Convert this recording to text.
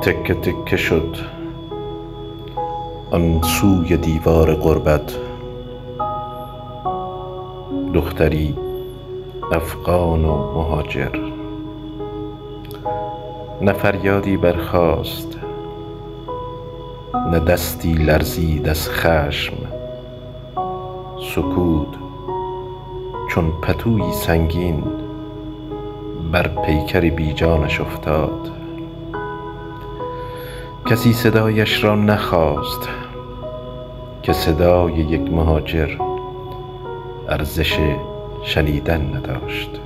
تکه تکه شد آن سوی دیوار غربت، دختری افغان و مهاجر. نه فریادی برخاست، نه دستی لرزید از خشم. سکوت چون پتویی سنگین بر پیکر بی جانش افتاد. کسی صدایش را نخواست که صدای یک مهاجر ارزش شنیدن نداشت.